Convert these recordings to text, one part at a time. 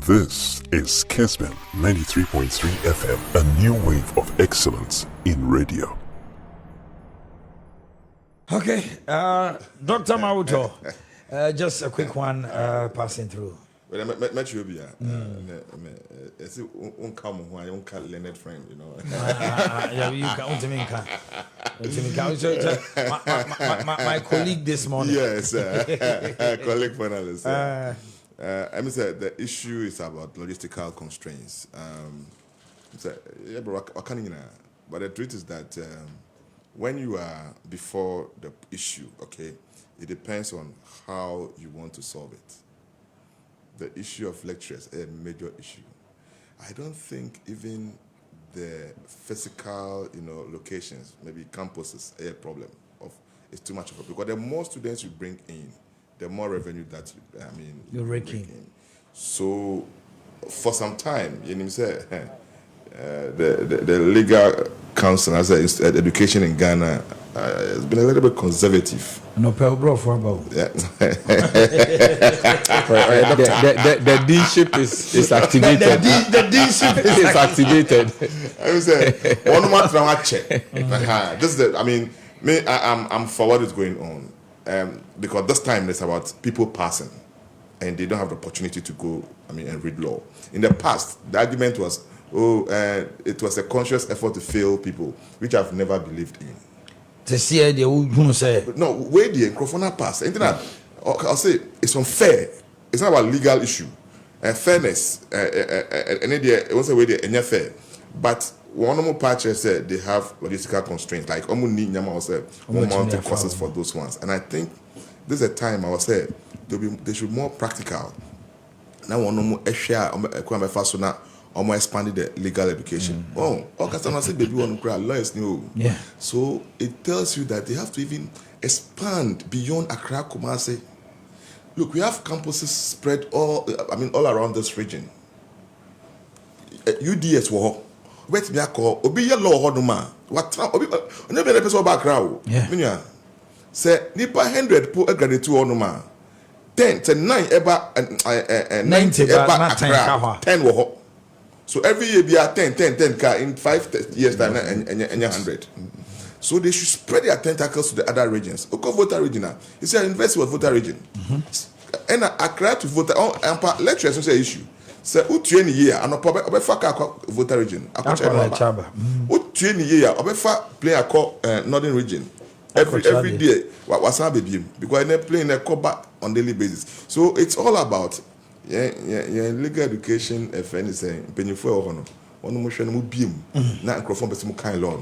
This is Kesman 93.3 FM, a new wave of excellence in radio. Okay, Dr. Mauto, just a quick one passing through. Well, I met you here. I see one come one Leonard friend, you know. Yeah, you can. My colleague this morning. Yes, colleague panelist. I mean, the issue is about logistical constraints. But the truth is that when you are before the issue, okay, it depends on how you want to solve it. The issue of lecturers is a major issue. I don't think even the physical, locations, maybe campuses, a problem of it's too much of a because the more students you bring in, the more revenue that you're raking. So for some time, say the legal council as education in Ghana has been a little bit conservative. No, bro, for about. Yeah. The deanship is activated. The deanship is activated. I would say one month now. Check. Just I'm for what is going on. Because this time it's about people passing and they don't have the opportunity to go, and read law. In the past, the argument was, it was a conscious effort to fail people, which I've never believed in. To see the who say no, where the microphone pass. I'll say it's unfair. It's not about legal issue. Fairness, and it was a way they fair. But one more patch said they have logistical constraints, like mounting courses for those ones. And I think this is a time I was saying they should be more practical. Now one more share more expanded the legal education. Lawyers new. Yeah. So it tells you that they have to even expand beyond Accra, Kumasi. Look, we have campuses spread all around this region. UDS war. Wait me akọ obi ye law hoduma what obi no be the person back crowd mean say nipa 100 po graduate hoduma 10 to 9 eba 90 eba 10 wo ho so every year be 10 car in 5 years time and 100 so they should spread their tentacles to the other regions oko voter region is a university of voter region and Accra to voter on lecturers say issue. So, who train year and a voter region? Who train year? Play a call northern region every day. What was our baby? Because they're playing a call on daily basis. So it's all about legal education. If anything, penny for honor, one motion will beam. Not microphone, but some kind law.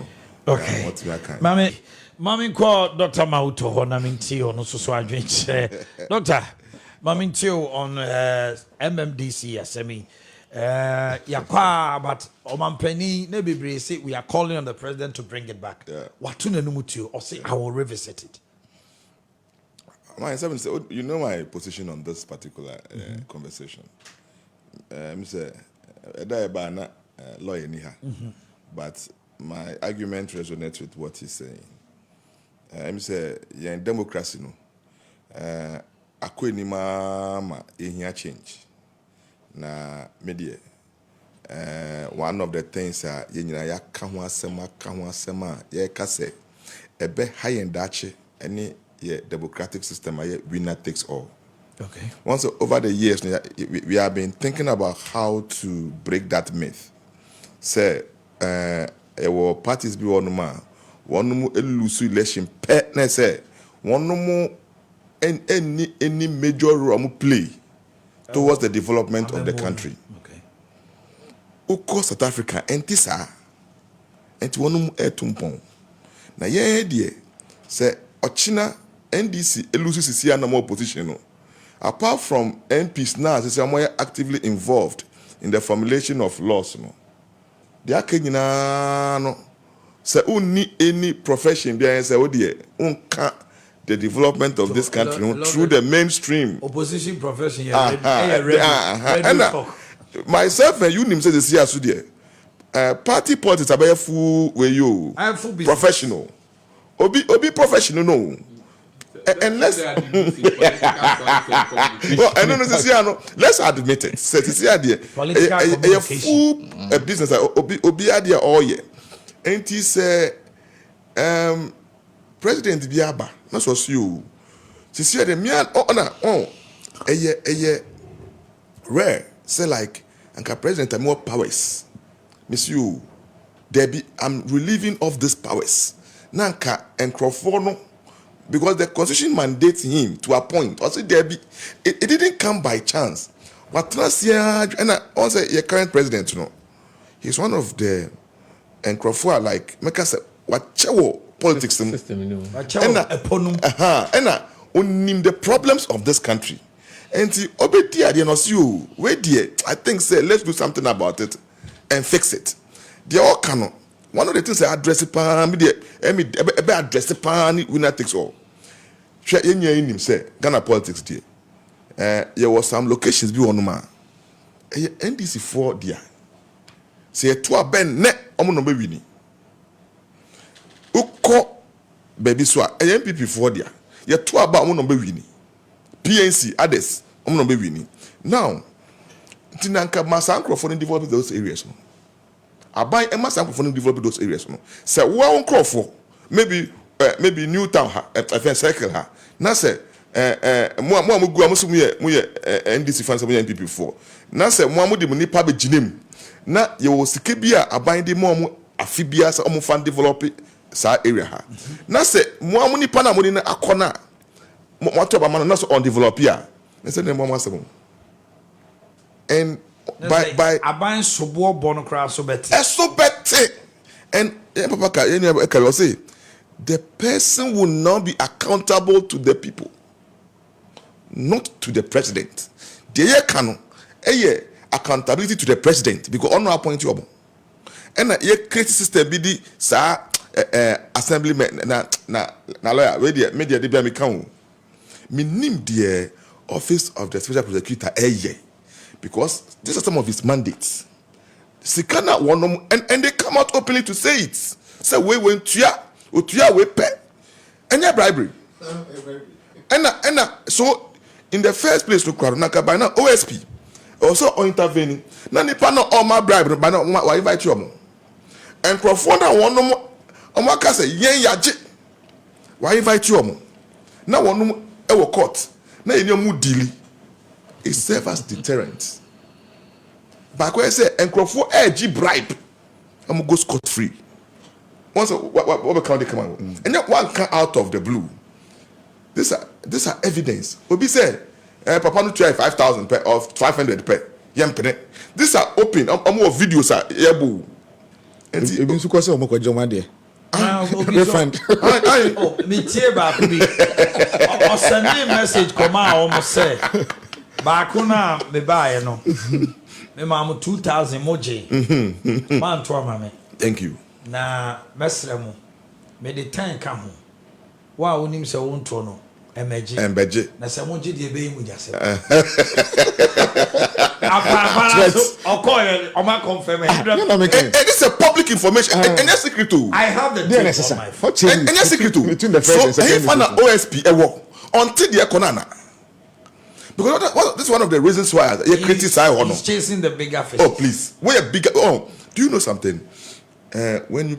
Okay, Mammy call Dr. Mauto Honaminti on so Doctor. Mamintio on MMDC SME. But Omampeni Nebibre say we are calling on the president to bring it back. What to Numutu or say I will revisit it. My seven say, you know my position on this particular conversation. Mr. Edayabana lawyer niha. But my argument resonates with what he's saying. Mr. You're in democracy no. Akweni ma ehia change na media one of the things ye nyina ya ka ho asema ye ka se ebe high and dache any democratic system winner takes all. Okay. Once over the years we have been thinking about how to break that myth. Say our parties be one mu lose election pe na say one mu any major role play towards the development of the country. Okay. Uko South Africa entisa enti wonu etumpon. Na ye die say ochina NDC elusi sisi na more opposition no. Apart from MPs now say am actively involved in the formulation of laws no. They are kenyina no say unni any profession be say odie unka the development of this country through the mainstream opposition profession. Myself and you nim say this year so there. Party politics are full way you professional. Obi professional no. and let's well, I don't know. Let's admit it. A full business obi idea all year. And he say President Biaba, not so you. She said the man rare say like Anka President have more powers. Miss you, Debbie, I'm relieving of these powers. Nanka and Crawford, because the constitution mandates him to appoint. Also, Debbie, it didn't come by chance. What last year, and also your current president, you know, he's one of the and Crawford like make us what politics system, and onim the problems of this country. And the obedi adianos you wait there. I think say let's do something about it and fix it. They all cannot. One of the things I address it pan me address it pan winner takes all. Share in say Ghana politics there. There was some locations be on ma. NDC 4 there. Say to ben ne omo no be wini. Uko baby so MPP 4 there. Ye to aba omo no be wini. PNC others omo no be wini. Now tinanka masankrofo for develop those areas. Abai Emma Sample for develop those areas. No, say one crofo maybe Newtown circle ha. Na say mo go amusu mu NDC fans mu NPP 4. Na say mo amudi mu nipa be ginem. Na ye wo sike bia aban de mo afibia say omo fan develop sa area ha. Na say mo amu nipa na mo ni akona mo to ba man na so on develop ya. Na say mo asem. And by aban sobo bono kra so beti and papa ka say the person will not be accountable to the people, not to the president. The canon accountability to the president because on appoint you and ye create system be the sa assemblyman na lawyer we the media dey be me kan me nim the office of the special prosecutor because this is some of his mandates. Sikana one and they come out openly to say it. Say we went tuya we pay. And bribery. And so in the first place to Naka by now OSP also intervening. Na nipa no all my bribery by now why invite you. And Crawford one no omaka say yen yaje. Why invite you? Na one no e wo court. Na enyomu deal. It serves as deterrent. But when I say Crawford edgy bribe, I'm go scot free. Once what can they come out? And then one come out of the blue. These are evidence. Obi say Papa no try 5,000 per or 500 per. These are open. More videos are able. And you been so close to Moko Joma there. Oh, me tie back be. O send message come out almost say. Bakuna me buy no. Me mamu 2,000 moje. Man to mama. Thank you. Na mesre mu. Me the time ka ho. Wa onim se won to no. Embeje. Na se moje de be mu jase. Apa so okoye o ma confirm it. And this is public information. And that's secret too. I have the date on my phone. And that's secret too. Between the first and second. So OSP ewo until the economy. Because this is one of the reasons why you criticize or he's chasing the bigger fish. Oh please, we're bigger. Oh, do you know something? When you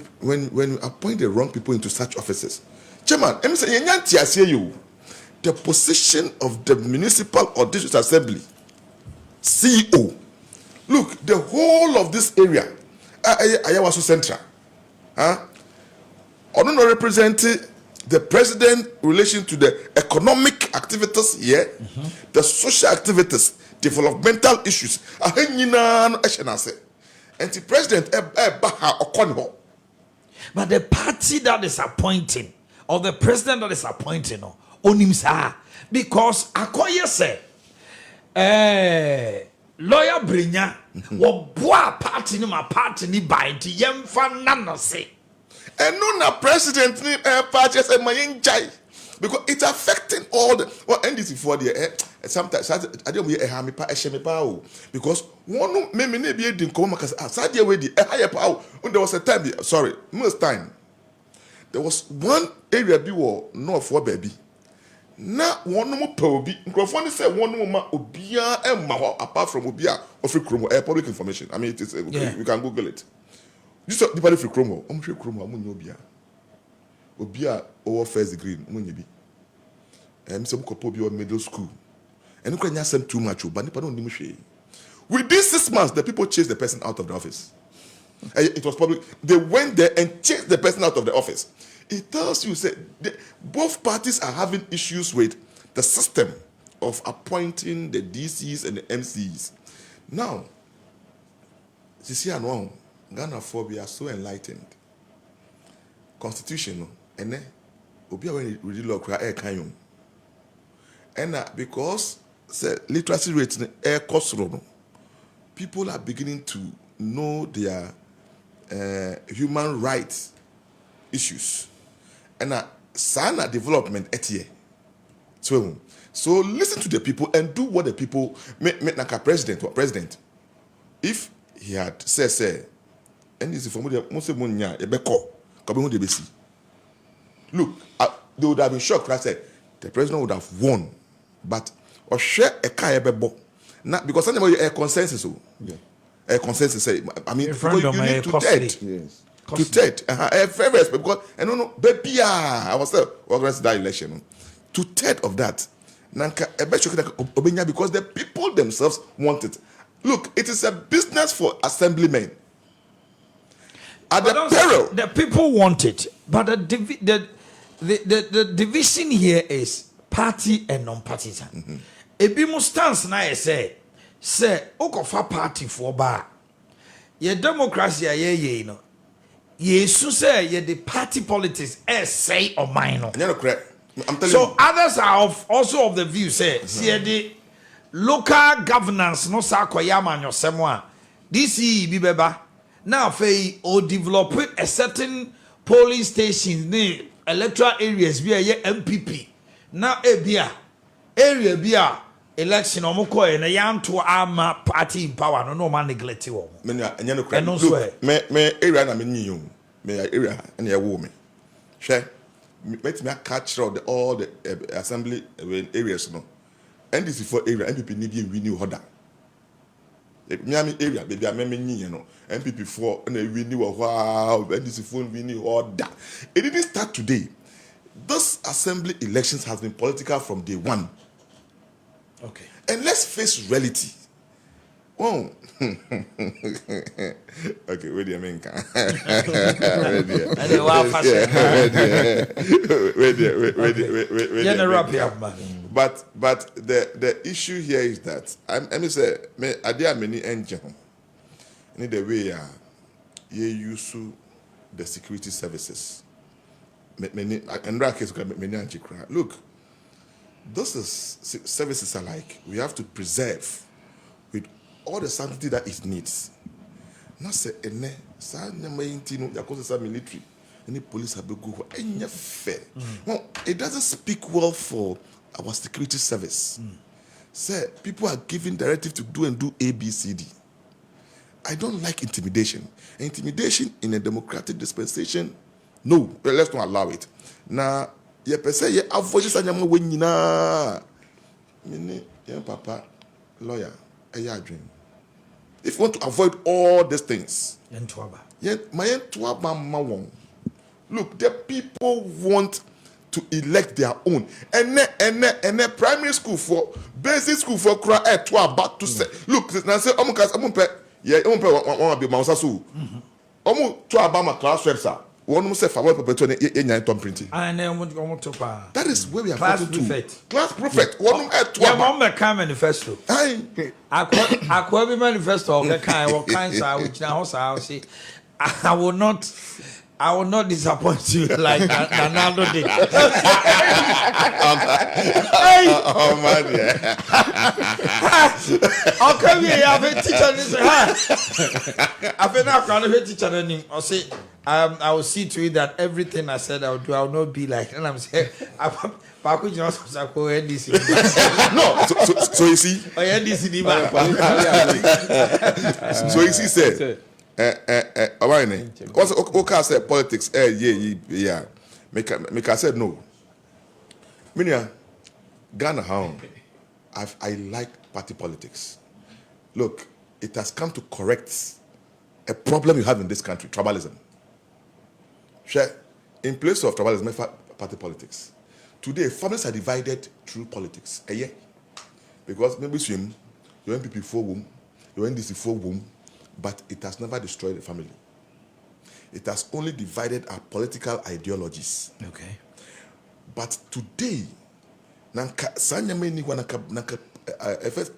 appoint the wrong people into such offices, Chairman, the position of the municipal or district assembly CEO. Look, the whole of this area, Ayawaso Central, I don't know representing the president in relation to the economic activities here, the social activities, developmental issues. And the president but the party that is appointing or the president that is appointing onimsa because akoye say lawyer Brinya wo boa party ni ma party ni by the yemfa nano say. And no na president ni party say mayinjai because it's affecting all the NDC for the sometimes I don't hear me pa ehme pa o because one me na be edin ko maka sadia we di higher pa there was a time most time there was one area be war north for baby na one more obi microphone say one more ma obia emma apart from obia of chromo public information. I mean it is we can google it. This the party free chromo free chromo amunyo obia over first degree munye bi some couple be middle school and you can send too much but nipa no nim hwe. Within 6 months the people chased the person out of the office. It was public. They went there and chased the person out of the office. It tells you, say, both parties are having issues with the system of appointing the DCs and the MCs. Now, Sisi and Ghana phobia are so enlightened. Constitution, and then, Obi already really look air kanyum. And because literacy rate in air cost, people are beginning to know their human rights issues. And sana development etie. So listen to the people and do what the people make like a president. If he had said, and this is for most of the look, they would have been shocked. I said the president would have won, but or share a car not because somebody a consensus. A consensus say, I mean, you need to test. Yes. To TED, very because and no, baby, I was organizing that election. To TED of that, because the people themselves want it. Look, it is a business for assemblymen. At the peril, the people want it, but the division here is party and non-partisan. Ebimu stance na say okofa party for bar. Ye democracy ye no. Yesu say ye the party politics say or mine. I'm telling so you. others are also of the view say see the local governance no sa koyama nyosemo this bi beba now fey or develop a certain polling stations ne electoral areas bi ye MPP now ebia area bia election omukọ na yanto ama party in power no man neglect wo me area na me nyi me area na ya wo me hwe let me catch all the assembly areas no NDC for area MPP need be renew order Miami area baby I me nyi no MPP for na renew wow NDC for renew order. It didn't start today. This assembly elections has been political from day one. Okay. And let's face reality. Oh. Okay, where do you mean? But the issue here is that I say I there many engine. In the way you use the security services. Many look. Those services are like we have to preserve with all the sanctity that it needs. Not say any military, any police have go any fair. Well, it doesn't speak well for our security service. Say people are giving directive to do A, B, C, D. I don't like intimidation. Intimidation in a democratic dispensation, no, let's not allow it. Now. Ye pese ye avoid anyama we nyina mini ye papa lawyer eya dream. If you want to avoid all these things look, the people want to elect their own and primary school for basic school for cry back to say look na say omunpe one be mausa so omu to abama class website. One say favor perpetuate any tom printing. And then that is where we are class going prefect. To. Class prefect. One yeah, mom can manifesto. I be manifesto. The kind sir which now say I will not disappoint you like Ronaldo did. Oh man, yeah. I'll come here. I have a teacher. I've been out of a teacher. I'll say, I will see to it that everything I said I will do, I will not be like. And I'm saying, no. So you see. So you see, said. What's okay? Said politics. Yeah. Make I said no. Minya, Ghana, how? I like party politics. Look, it has come to correct a problem you have in this country, tribalism. Share, in place of tribalism, party politics. Today, families are divided through politics. Because maybe swim, you want people for womb, you want this for womb, but it has never destroyed the family. It has only divided our political ideologies. Okay. But today,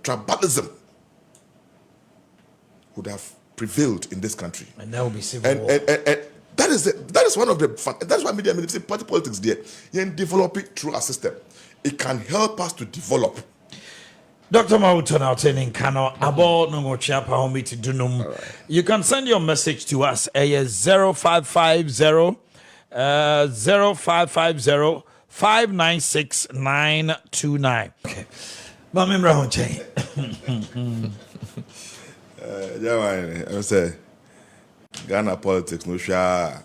tribalism would have prevailed in this country. And that will be civil war. And that is one of the fun. That's why media say party politics there. You can develop it through a system. It can help us to develop. Dr. Mawuton Alteni Kano abo no mo chiapa homi to dunum. You can send your message to us 0550 0550 596929. Okay. Mamimra Honche. Yeah, I say Ghana politics no share.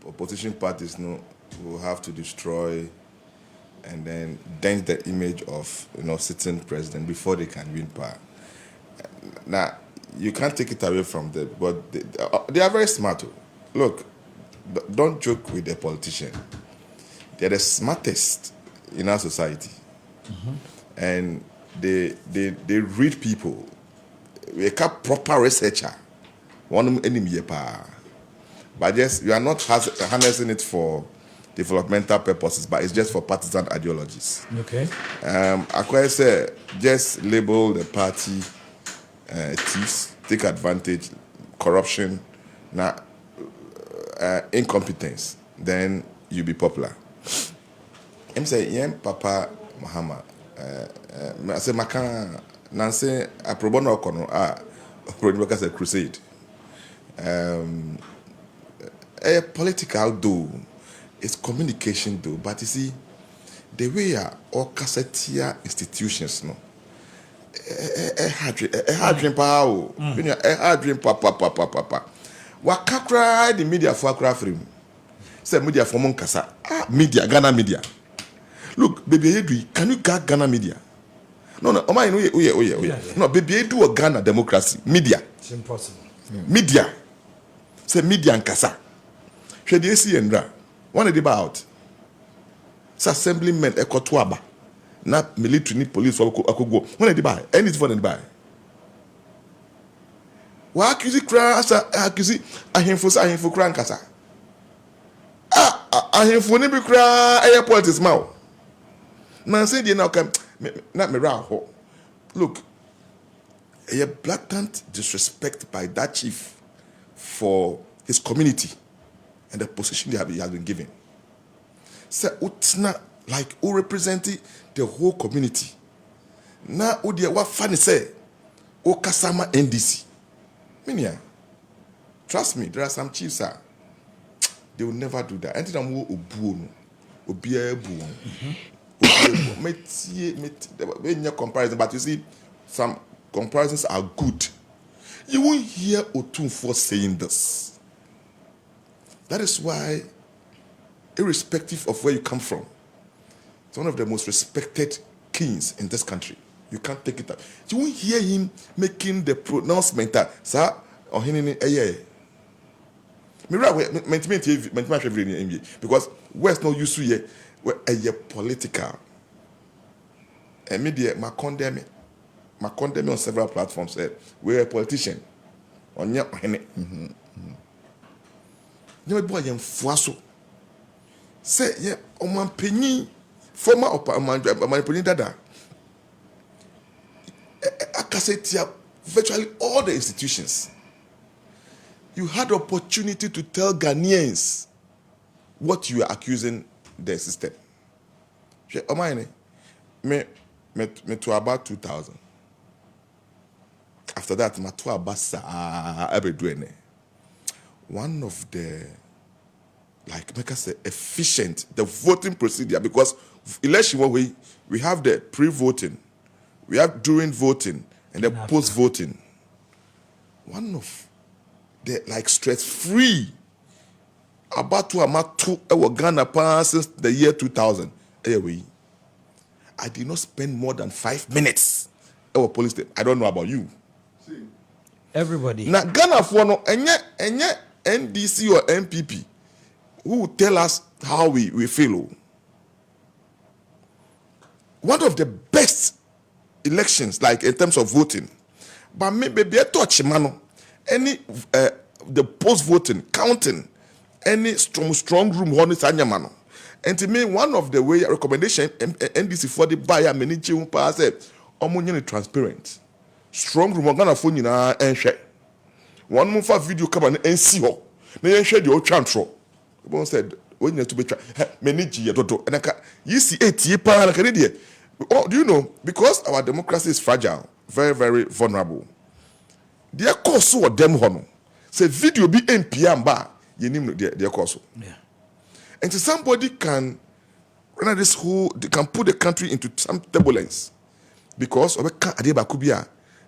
Opposition parties will have to destroy and then dent the image of sitting president before they can win power. Now you can't take it away from them, but they are very smart. Look, don't joke with the politician. They're the smartest in our society, and they read people. We are proper researcher. One enemy but yes, you are not harnessing it for developmental purposes, but it's just for partisan ideologies. Okay. I say just label the party thieves, take advantage, corruption, incompetence. Then you be popular. I'm saying, Papa Muhammad. I say Makan Nancy a pro bono kono a crusade. A political do. It's communication though, but you see, the way all cassetia institutions, a hard dream power, a hard dream papa. What can cry the media for a craft frame? Say media for Moncasa, media, Ghana media. Look, baby, can you get Ghana media? No, oh my, no, baby, do a Ghana democracy, media. It's impossible. Media, say media and Kasa. Should you see and one of the about assemblymen ekotwaba na military ni police akogo one of the buy anything for the buy wa accuse kra asa accuse ahemfo kra nkasa ahemfo ni bi kra airport is ma na say dey now come na me ra ho look a blatant disrespect by that chief for his community and the position he has been given. So it's not like who representing the whole community. Now, what funny say? O Kasama NDC. Minia, trust me, there are some chiefs. They will never do that. Anything I'm obuono, obia obuono. Comparison, but you see, some comparisons are good. You won't hear Otunfo saying this. That is why, irrespective of where you come from, it's one of the most respected kings in this country. You can't take it up. You won't hear him making the pronouncement that, sir, or because West no used to hear political. And media, my condemn on several platforms said, we're a politician. On your no boy and Fuaso. Say, yeah, Oman Penny, former Oman Penny Dada. I can say virtually all the institutions. You had opportunity to tell Ghanaians what you are accusing the system. Oman, me to about 2000. After that, my to about every doing. One of the, like make us say, efficient, the voting procedure, because election we have the pre-voting, we have during voting, and the post-voting. One of the like stress-free about to amatu Ghana pa since the year 2000. Anyway, I did not spend more than 5 minutes at police station. I don't know about you. Everybody. Now Ghana for no enye NDC or MPP who will tell us how we feel. One of the best elections, like in terms of voting, but maybe be a touch man. Any the post voting counting, any strong room one is mano. And to me, one of the way recommendation NDC for the buyer many children pass it, transparent. Strong room Ghana phone you na share. One more for video come and see her. They share the old transfer. One said when you to be many G toto and you see 8 year pa like idiot. Oh, do you know? Because our democracy is fragile, very, very vulnerable. Their course or them hono. Say video be NPM bar, you name their course. Yeah. And so somebody can run this whole, they can put the country into some turbulence. Because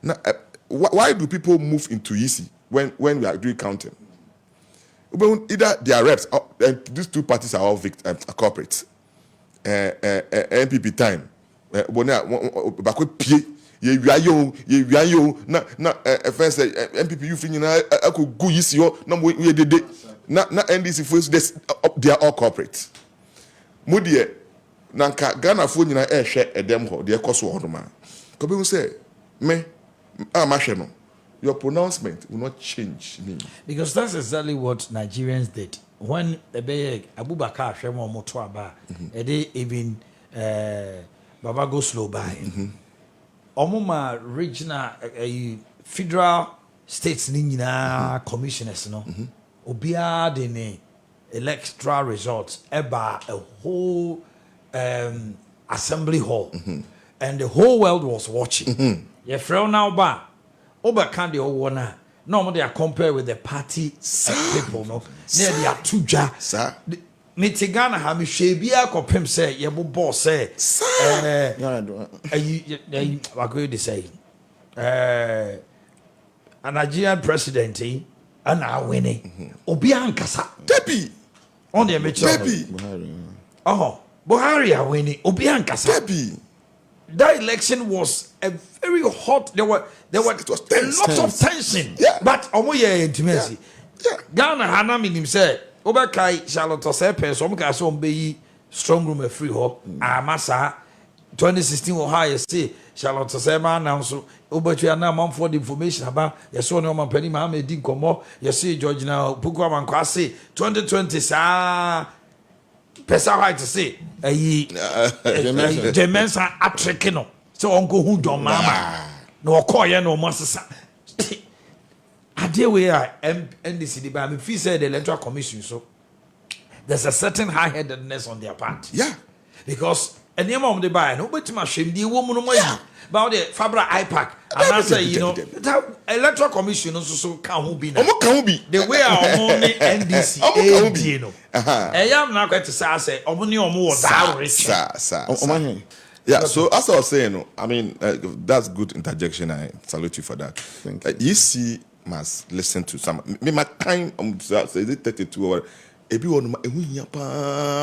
now, why do people move into EC when we are doing counting? Either they are reps, and these two parties are all corporates. MPP time. Bakwe pie ye wiayo na first MPP you fin na go yisi ho na mo ye dede na NDC for they are all corporate mo de na nka Ghana fo nyina hwe edem ho de ekoso ho no ma ko be say me ma hwe no your pronouncement will not change me, because that's exactly what Nigerians did when Abubakar hwe mo to aba they even Baba go slow by. Omuma regional federal states nina commissioners no. Obia de ne electoral results eba a whole assembly hall. And the whole world was watching. You feel now ba oba can the whole one no they are compared with the party people no. Near they are tuja. Sir. Mitigana ha mi hwebia kopem say ye bo boss say I go to say a Nigerian president and now winning obi ankasa Debbie on the mecho Buhari are winning obi ankasa Debbie. That election was a very hot. There were It was tense, a lot of tension. Yeah. But omoye intimacy. Yeah. Ghana hana minim say Obakai Charlotte Sepe so mka so be strong room free ho. Amasa 2016 wo high say Charlotte Sema now so obatu na man for the information about yeso no man pani ma di nkomo yesi George na Pukwa man kwase 2020 sa pesa right to say Jemensa atreke no so onko hu don mama no okoye no mosesa ade we are NDC the ba me feel say the electoral commission so there's a certain high-headedness on their part. Yeah. Because any of the buy no but my shame the woman about the Fabra IPAC and I say you know that electoral commission also can be the way our only NDC you know I am not going to say omni omo that yeah, so as I was saying, I mean, that's good interjection. I salute you for that. Thank you. You see, must listen to some. Me, my time, is it 32 or everyone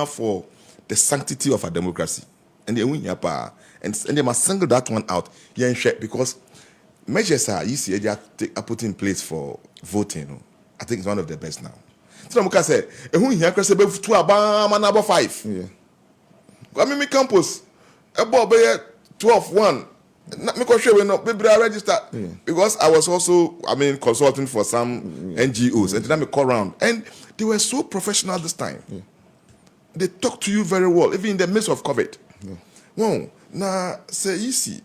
for the sanctity of our democracy, and they must single that one out. Yeah, because measures are you see they are put in place for voting. I think it's one of the best now. So I say, here 5. Yeah. I mean, me campus. About 12-1. Make sure we not be register because I was also, consulting for some NGOs and then I call around and they were so professional this time. Yeah. They talk to you very well, even in the midst of COVID. Yeah. Well, now say easy,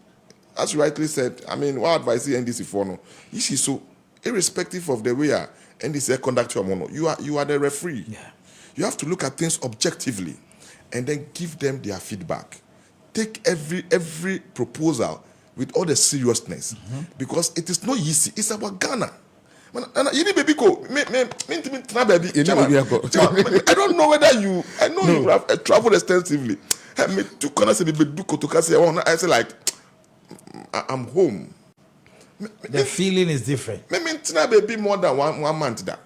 as you rightly said. What advice NDC for no? Easy, so irrespective of the way NDC conduct your mono, you are the referee. Yeah. You have to look at things objectively and then give them their feedback. Take every proposal with all the seriousness because it is not easy. It's about Ghana. You need baby go. I don't know whether you. I know you have traveled extensively. Me to I say like I'm home. The feeling is different. Me baby more than one month that.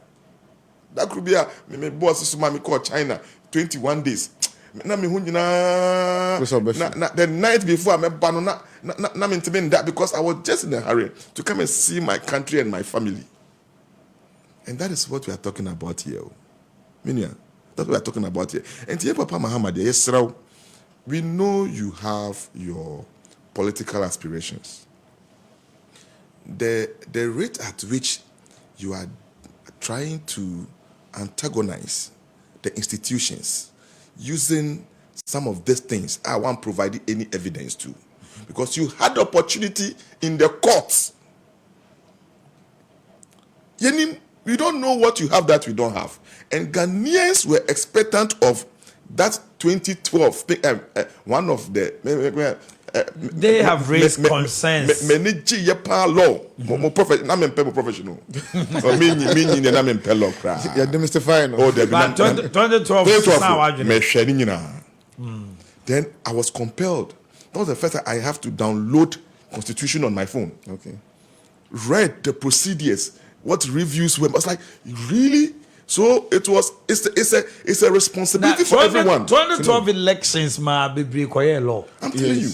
That could be me boss so me call China 21 days. Na me hu nyina the night before me ba no na me ntime that because I was just in a hurry to come and see my country and my family. And that is what we are talking about here. Minia, that's what we are talking about here. And here Papa Muhammad, yes, we know you have your political aspirations. The rate at which you are trying to antagonize the institutions using some of these things, I won't provide any evidence to. Because you had the opportunity in the courts. We don't know what you have that we don't have. And Ghanaians were expectant of that 2012, one of the... they have raised concerns. Law. More professional. You're demystifying. Oh, 2012. Then I was compelled. That was the first time I have to download Constitution on my phone. Okay. Read the procedures, what reviews were. I was like, really? So it's a responsibility for everyone. 2012 elections, be law. I'm telling you.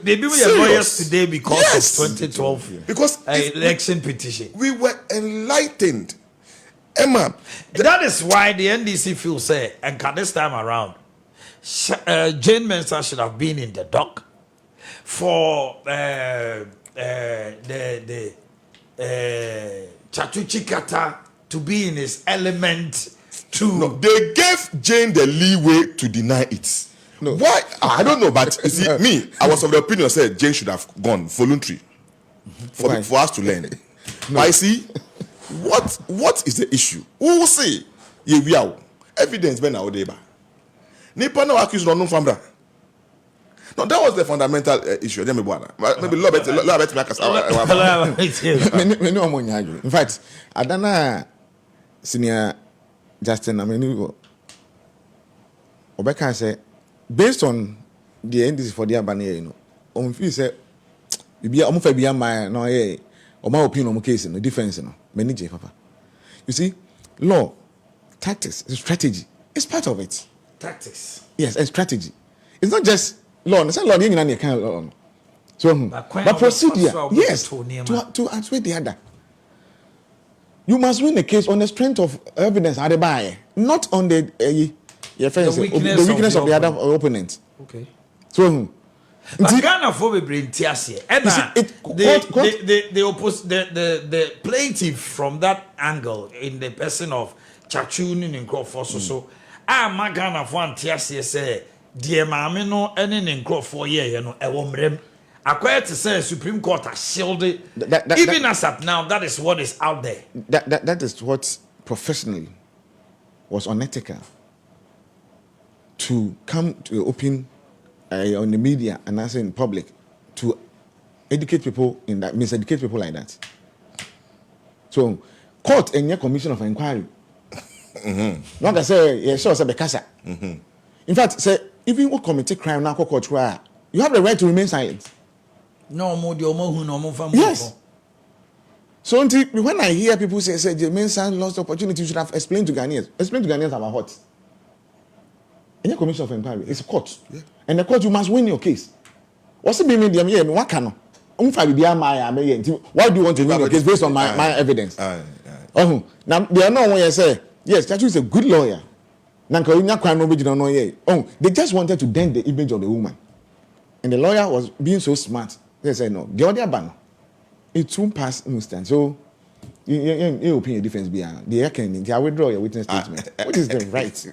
Maybe we are lawyers today because of 2012 because election petition. We were enlightened. Emma. That is why the NDC feels say, and this time around, Jane Mensah should have been in the dock for the Chachuchi Kata to be in his element too. No, they gave Jane the leeway to deny it. No. Why? I don't know, but you see, me, I was of the opinion said Jane should have gone voluntary for us to learn. No. I see. What is the issue? Who will say? Yeah, we are evidence when our deba. Nipa no accuse no famra. No, that was the fundamental issue. Maybe law better make. In fact, Adana senior Justin Amenu Obeka say based on the NDC for the Abane, on feel say be almost a be my no or my opinion on case no defense no many papa. You see, law, tactics, strategy is part of it. Tactics. Yes, and strategy. It's not just law. It's not law. You can't kind of law. So, but procedure, yes, to outweigh the other. You must win a case on the strength of evidence, not on the weakness of the other opponent. Okay. So, but Ghana for the brain the plaintiff from that angle in the person of Chachuni and Crawford so my Ghana for Tiasia say dear mammy no any in Crawford you know a woman acquired to say Supreme Court has shielded even as at now that is what is out there. That is what professionally was unethical to come to open on the media and also in public to educate people in that, miseducate people like that. So, court and your commission of inquiry. Not I say, yes, sure, say Bekasa. In fact, say, if you commit a crime now, court trial, you have the right to remain silent. No more, no more family. Yes. So, when I hear people say, Jermaine San lost opportunity, you should have explained to Ghanaians. Explain to Ghanaians about what? In your commission of inquiry, it's a court. Yeah. And the court, you must win your case. What's it mean? What can why do you want to win your case based on my evidence? Now, they are not when you say, yes, Chachu is a good lawyer. They just wanted to dent the image of the woman. And the lawyer was being so smart. They said, no, the other ban. It won't pass instant. So, your opinion defense beyond. They can withdraw your witness statement. What is the right?